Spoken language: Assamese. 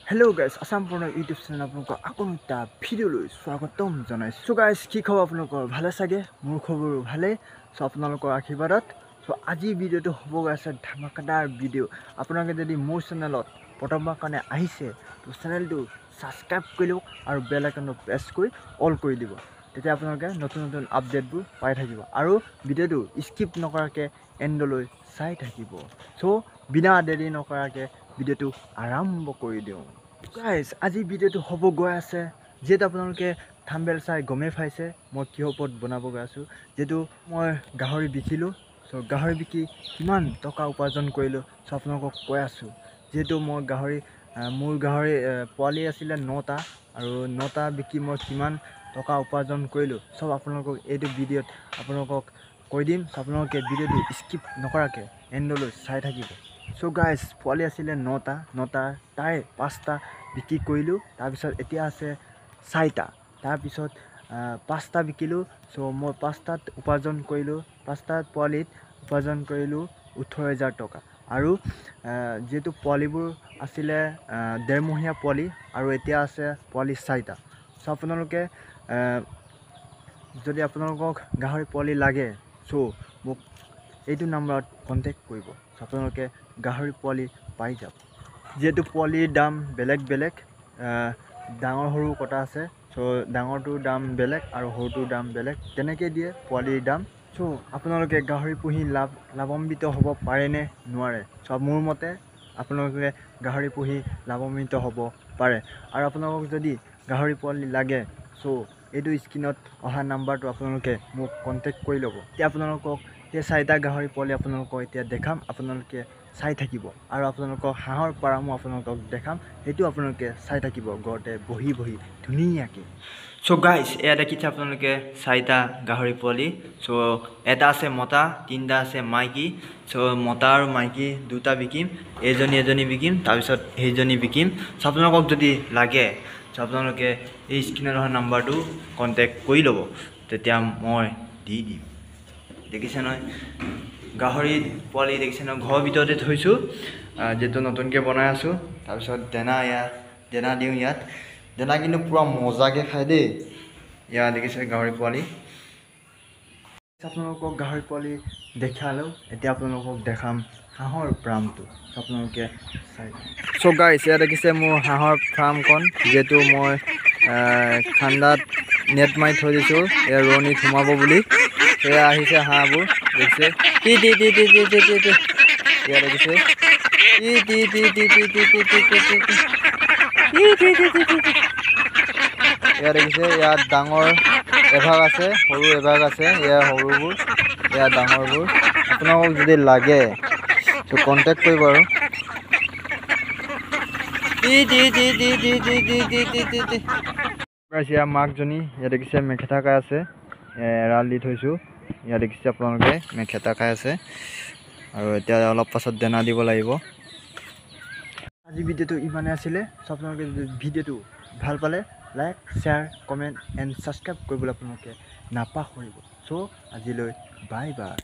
Hello guys, Assam Porno YouTube channel আপোনালোকৰ আকৌ এটা ভিডিঅ' লৈ স্বাগতম জনাইছোঁ। So guys, কি খবৰ আপোনালোকৰ? ভালে চাগে? মোৰ খবৰ ভালে। So আপোনালোকৰ আশীৰ্বাদত আজি ভিডিঅ'টো হ'ব গৈছে ধামাকাদাৰ ভিডিঅ'। আপোনালোকে যদি মোৰ চেনেলত প্ৰথমবাৰ কাৰণে আহিছে তো চেনেলটো সাবস্ক্ৰাইব কৰি লওক আৰু বেল আইকনটো প্ৰেছ কৰি অল কৰি দিব। তেতিয়া আপোনালোকে নতুন নতুন আপডেটবোৰ পাই থাকিব আৰু ভিডিঅ'টো স্কিপ নকৰাকৈ এণ্ডলৈ চাই থাকিব। So বিনা দেৰি নকৰাকৈ ভিডিঅ'টো আৰম্ভ কৰি দিওঁ। গাইজ আজি ভিডিঅ'টো হ'ব গৈ আছে যিহেতু আপোনালোকে থাম্বনেল চাই গমেই পাইছে মই কিহৰ ওপৰত বনাব গৈ আছোঁ। যিহেতু মই গাহৰি বিকিলোঁ, চ' গাহৰি বিকি কিমান টকা উপাৰ্জন কৰিলোঁ চ' আপোনালোকক কৈ আছোঁ। যিহেতু মই মোৰ গাহৰি পোৱালি আছিলে 9টা আৰু 9টা বিকি মই কিমান টকা উপাৰ্জন কৰিলোঁ চব আপোনালোকক এইটো ভিডিঅ'ত আপোনালোকক কৈ দিম। চ' আপোনালোকে ভিডিঅ'টো স্কিপ নকৰাকৈ এণ্ডলৈ চাই থাকিব। চ' গাইজ পোৱালি আছিলে 9টা তাৰে 5টা বিক্ৰী কৰিলোঁ। তাৰপিছত এতিয়া আছে 4টা, তাৰপিছত 5টা বিকিলোঁ। চ' মই 5টাত উপাৰ্জন কৰিলোঁ, 5টা পোৱালিত উপাৰ্জন কৰিলোঁ 18,000 টকা। আৰু যিহেতু পোৱালিবোৰ আছিলে 1.5 পোৱালি আৰু এতিয়া আছে পোৱালি 4টা। চ' আপোনালোকে যদি আপোনালোকক গাহৰি পোৱালি লাগে চ' মোক এইটো নাম্বাৰত কণ্টেক্ট কৰিব। চ' আপোনালোকে গাহৰি পোৱালি পাই যাব। যিহেতু পোৱালিৰ দাম বেলেগ বেলেগ, ডাঙৰ সৰু কথা আছে। চ' ডাঙৰটোৰ দাম বেলেগ আৰু সৰুটোৰ দাম বেলেগ, তেনেকৈ দিয়ে পোৱালিৰ দাম। চ' আপোনালোকে গাহৰি পুহি লাভান্বিত হ'ব পাৰেনে নোৱাৰে? চ' মোৰ মতে আপোনালোকে গাহৰি পুহি লাভান্বিত হ'ব পাৰে। আৰু আপোনালোকক যদি গাহৰি পোৱালি লাগে চ' এইটো স্ক্ৰীণত অহা নাম্বাৰটো আপোনালোকে মোক কণ্টেক্ট কৰি ল'ব। এতিয়া আপোনালোকক সেই 4টা গাহৰি পোৱালি আপোনালোকক এতিয়া দেখাম, আপোনালোকে চাই থাকিব। আৰু আপোনালোকৰ হাঁহৰ ফাৰ্মো আপোনালোকক দেখাম, সেইটো আপোনালোকে চাই থাকিব ঘৰতে বহি বহি ধুনীয়াকৈ। চ' গাইজ এয়া দেখিছে আপোনালোকে 4টা গাহৰি পোৱালি। চ' এটা আছে মতা, 3টা আছে মাইকী। চ' মতা আৰু মাইকী 2টা বিকিম, এজনী বিকিম, তাৰপিছত সেইজনী বিকিম। চ' আপোনালোকক যদি লাগে চ' আপোনালোকে এই স্ক্ৰীণত অহা নাম্বাৰটো কণ্টেক্ট কৰি ল'ব, তেতিয়া মই দি দিম। দেখিছে নহয় গাহৰি পোৱালি, দেখিছে নহয় ঘৰৰ ভিতৰতে থৈছোঁ যিহেতু নতুনকৈ বনাই আছোঁ। তাৰপিছত দানা দিওঁ ইয়াত, দানা কিন্তু পূৰা মজাকৈ খায় দেই। ইয়াত দেখিছে গাহৰি পোৱালি। আপোনালোকক গাহৰি পোৱালি দেখালোঁ, এতিয়া আপোনালোকক দেখাম হাঁহৰ ফাৰ্মটো। আপোনালোকে চাই। চ' গাইজ এয়া দেখিছে মোৰ হাঁহৰ ফাৰ্মখন, যিহেতু মই ঠাণ্ডাত নেট মাৰি থৈ দিছোঁ এয়া ৰোৱনীত সোমাব বুলি। এয়া আহিছে হাঁহবোৰ, দেখিছে এয়া দেখিছে এয়া দেখিছে। ইয়াত ডাঙৰ এভাগ আছে, সৰু এভাগ আছে। এয়া সৰুবোৰ, এয়া ডাঙৰবোৰ। আপোনালোকক যদি লাগে ত' কণ্টেক্ট কৰিব। আৰু এয়া মাকজনী, ইয়াত দেখিছে মেখেতা খাই আছে, এৰাল দি থৈছোঁ। ইয়াত দেখিছে আপোনালোকে মেখেতা খাই আছে আৰু এতিয়া অলপ পাছত দানা দিব লাগিব। আজি ভিডিঅ'টো ইমানে আছিলে। চ' আপোনালোকে যদি ভিডিঅ'টো ভাল পালে like, share, comment and subscribe কৰিবলৈ আপোনালোকে নাপাহৰিব। চ' আজিলৈ বাই বাই।